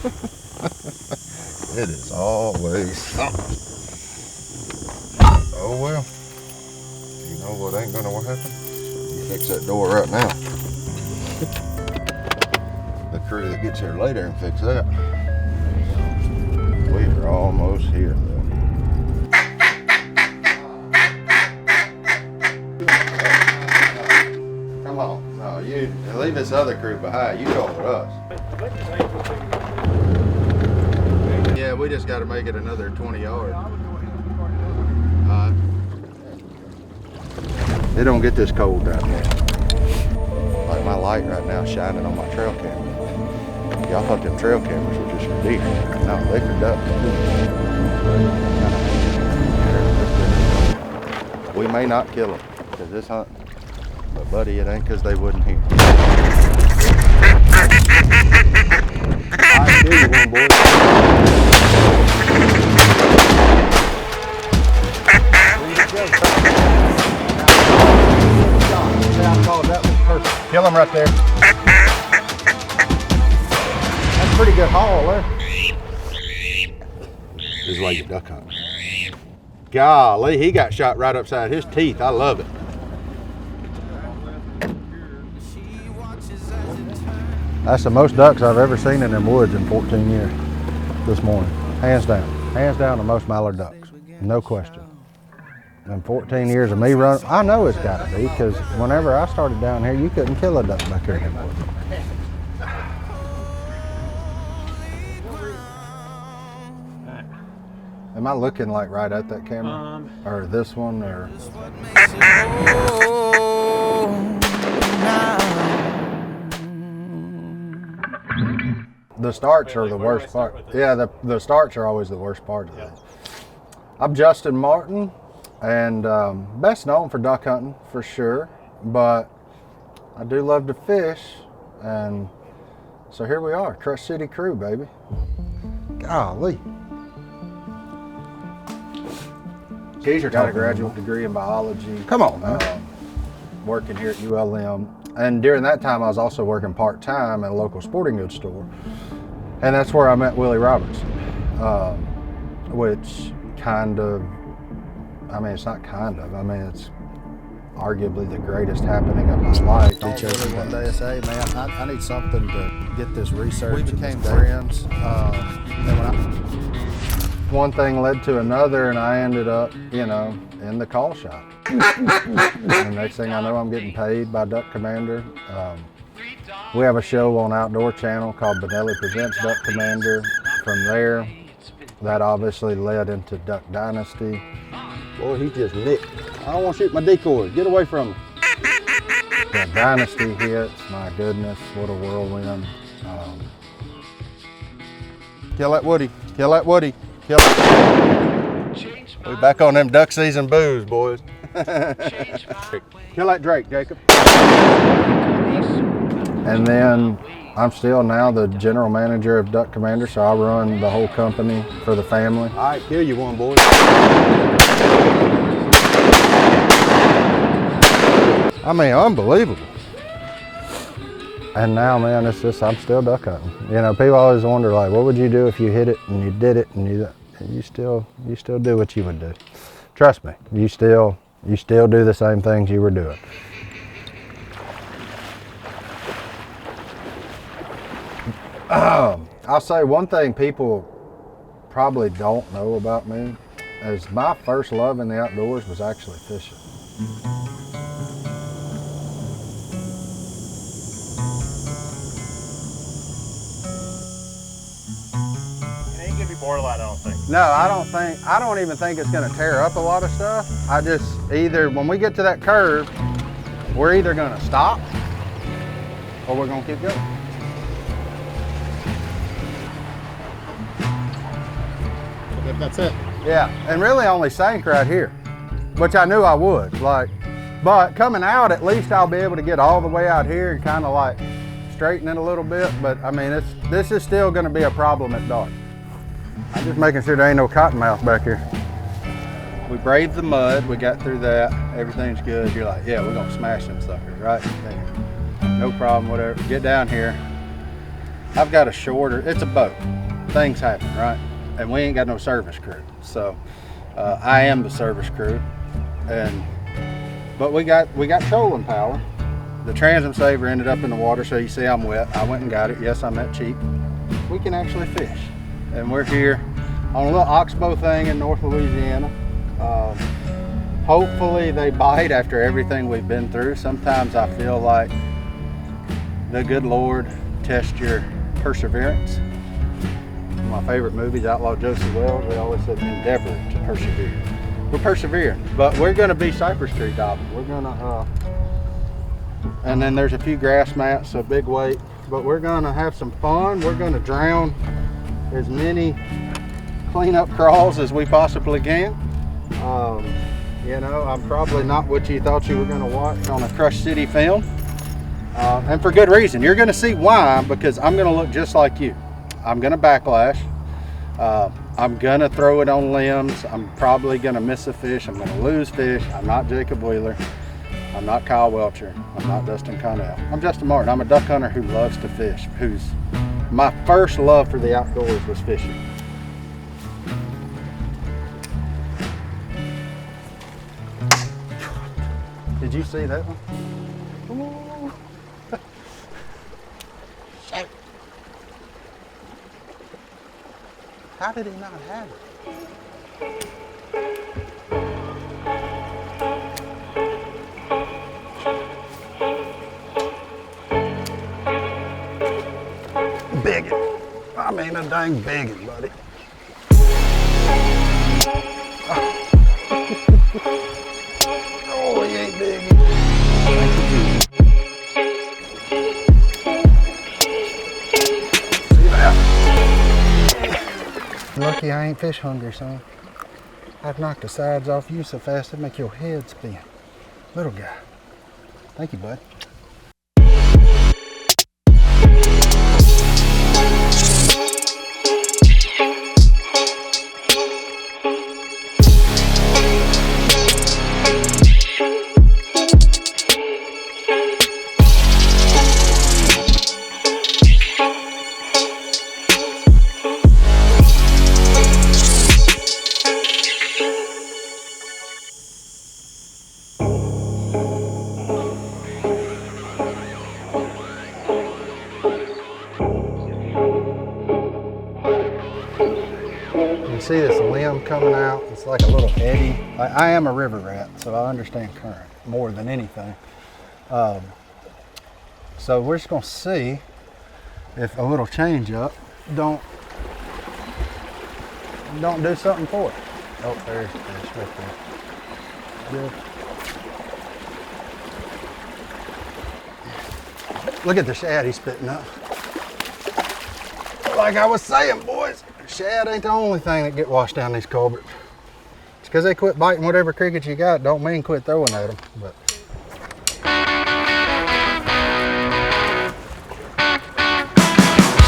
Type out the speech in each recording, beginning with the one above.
It is always something. Oh well. You know what ain't gonna happen? You fix that door right now. The crew that gets here later and fix that. We are almost here. Come on. No, you leave this other crew behind. You go with us. Yeah, we just got to make it another 20 yards. It don't get this cold down here. Like my light right now shining on my trail camera. Y'all thought them trail cameras were just for deer. No, they for ducks. We may not kill them because this hunt, but buddy, it ain't because they wouldn't hear. I kill you one, boy. Kill him right there. That's a pretty good haul there. This is why you duck hunt. Golly, he got shot right upside his teeth. I love it. That's the most ducks I've ever seen in them woods in 14 years this morning. Hands down. Hands down the most mallard ducks. No question. In 14 years of me running, I know it's got to be, because whenever I started down here, you couldn't kill a duck back here in the woods. Am I looking like right at that camera? Or this one, or? The starts are the worst part. Yeah, the starts are always the worst part of it. I'm Justin Martin, and best known for duck hunting, for sure, but I do love to fish, and so here we are, CrushCity Crew, baby. Golly. Keisha got a graduate degree in biology. Come on, man. Working here at ULM, and during that time I was also working part-time at a local sporting goods store, and that's where I met Willie Robertson, which kind of, I mean, it's not kind of, I mean, it's arguably the greatest happening of my life. He chose me one day and say, hey man, I need something to get this research. We became friends. One thing led to another, and I ended up, you know, in the call shop. And next thing I know, I'm getting paid by Duck Commander. We have a show on Outdoor Channel called Benelli Presents Duck Commander. From there, that obviously led into Duck Dynasty. Boy, he just nicked. I don't want to shoot my decoy. Get away from me. Duck Dynasty hits. My goodness, what a whirlwind. Kill that Woody. Kill that Woody. Kill it. We back on them duck season booze, boys. Kill that Drake, Jacob. And then I'm still now the general manager of Duck Commander, so I run the whole company for the family. All right, kill you one, boy. I mean, unbelievable. And now, man, it's just, I'm still duck hunting. You know, people always wonder, like, what would you do if you hit it and you did it and you still do what you would do. Trust me, you still do the same things you were doing. I'll say one thing people probably don't know about me is my first love in the outdoors was actually fishing. Board light, I don't think. No, I don't even think it's gonna tear up a lot of stuff. I just, either when we get to that curve, we're either gonna stop or we're gonna keep going. That's it. Yeah, and really only sank right here, which I knew I would. But coming out, at least I'll be able to get all the way out here and kind of like straighten it a little bit. But I mean, this is still gonna be a problem at dark. I'm just making sure there ain't no cottonmouth back here. We braved the mud, we got through that, everything's good. You're like, yeah, we're gonna smash them suckers, right? No problem, whatever. Get down here. I've got a shorter, it's a boat. Things happen, right? And we ain't got no service crew. So I am the service crew. But we got trolling power. The transom saver ended up in the water, so you see I'm wet. I went and got it. Yes, I'm that cheap. We can actually fish. And we're here on a little oxbow thing in North Louisiana. Hopefully they bite after everything we've been through. Sometimes I feel like the good Lord tests your perseverance. My favorite movies, Outlaw Josie Wells, they always said endeavor to persevere. We're persevering, but we're gonna be Cypress Tree dobbing. We're gonna, and then there's a few grass mats, so big weight, but we're gonna have some fun. We're gonna drown as many cleanup crawls as we possibly can. You know, I'm probably not what you thought you were gonna watch on a Crush City film. And for good reason. You're gonna see why, because I'm gonna look just like you. I'm gonna backlash. I'm gonna throw it on limbs. I'm probably gonna miss a fish. I'm gonna lose fish. I'm not Jacob Wheeler. I'm not Kyle Welcher. I'm not Dustin Connell. I'm Justin Martin. I'm a duck hunter who loves to fish, my first love for the outdoors was fishing. Did you see that one? Ooh. Shit. How did he not have it? Bigot. I mean a dang bigot, buddy. Oh, he ain't big. See that? Lucky I ain't fish hungry, son. I'd knock the sides off you so fast it'd make your head spin. Little guy. Thank you, bud. See this limb coming out? It's like a little eddy. I am a river rat, so I understand current more than anything. So we're just gonna see if a little change up don't do something for it. Oh, there's the fish right there. Good. Look at the shad he's spitting up. Like I was saying, boys, shad ain't the only thing that get washed down these culverts. It's because they quit biting whatever crickets you got, don't mean quit throwing at them. But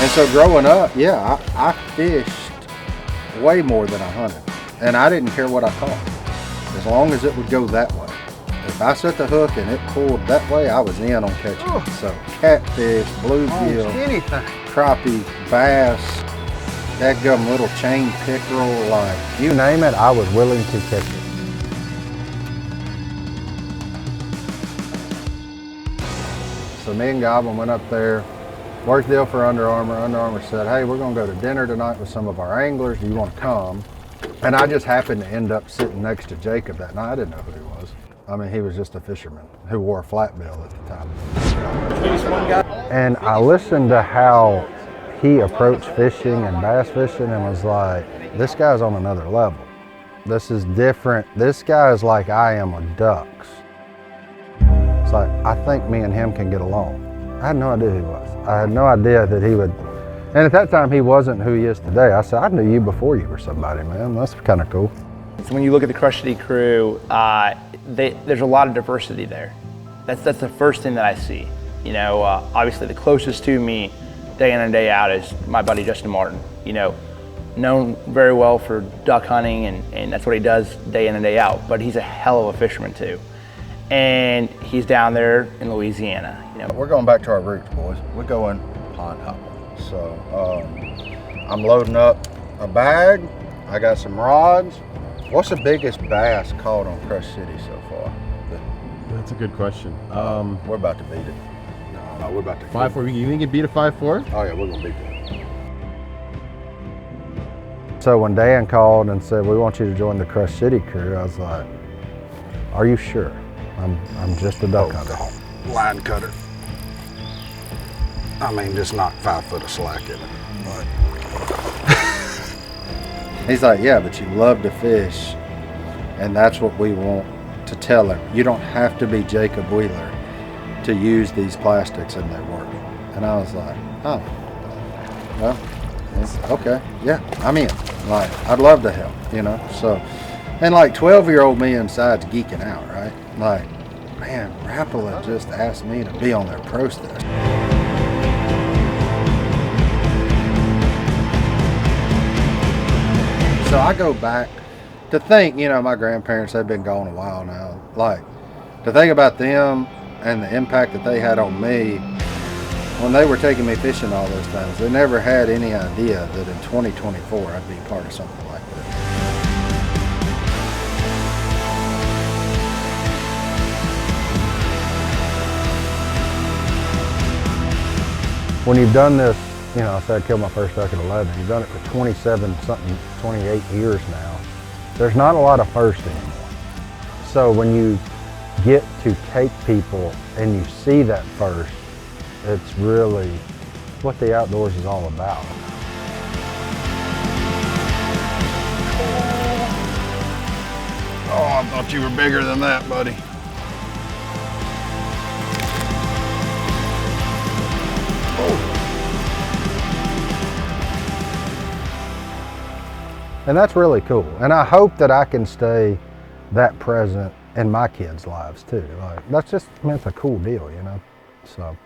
and so growing up, yeah, I fished way more than I hunted. And I didn't care what I caught, as long as it would go that way. If I set the hook and it pulled that way, I was in on catching it. So catfish, bluegill, anything, crappie, bass, dadgum little chain pickerel, like you name it, I was willing to catch it. So me and Goblin went up there, worked deal for Under Armour. Under Armour said, hey, we're gonna go to dinner tonight with some of our anglers. Do you want to come? And I just happened to end up sitting next to Jacob that night. I didn't know who he was. I mean, he was just a fisherman who wore a flat bill at the time. And I listened to how he approached fishing and bass fishing and was like, this guy's on another level. This is different. This guy is like I am with ducks. It's like, I think me and him can get along. I had no idea who he was. I had no idea that he would, and at that time he wasn't who he is today. I said, I knew you before you were somebody, man. That's kind of cool. So when you look at the CrushCity Crew, there's a lot of diversity there. That's the first thing that I see. You know, obviously the closest to me day in and day out is my buddy Justin Martin. You know, known very well for duck hunting and that's what he does day in and day out, but he's a hell of a fisherman too. And he's down there in Louisiana. You know, we're going back to our roots, boys. We're going pond hopping. So I'm loading up a bag. I got some rods. What's the biggest bass caught on Crush City so far? That's a good question. We're about to beat it. No, we're about to 5-4. You think you beat a 5-4? Oh yeah, we're gonna beat it. So when Dan called and said, we want you to join the Crush City Crew, I was like, are you sure? I'm just a duck hunter. Line cutter. I mean, just knock 5 foot of slack in it. Like. He's like, yeah, but you love to fish, and that's what we want to tell him. You don't have to be Jacob Wheeler to use these plastics and they work. And I was like, oh, well, okay, yeah, I'm in. Like, I'd love to help, you know? So, and like 12-year-old me inside's geeking out, right? Like, man, Rapala just asked me to be on their pro staff. So I go back to think, you know, my grandparents, they've been gone a while now. Like, to think about them and the impact that they had on me when they were taking me fishing all those times. They never had any idea that in 2024 I'd be part of something like this. When you've done this, you know, I said I killed my first duck at 11. You've done it for 28 years now. There's not a lot of firsts anymore. So when you get to take people and you see that first, it's really what the outdoors is all about. Oh, I thought you were bigger than that, buddy. And that's really cool. And I hope that I can stay that present in my kids' lives too. Like, that's just, I mean, it's a cool deal, you know? So.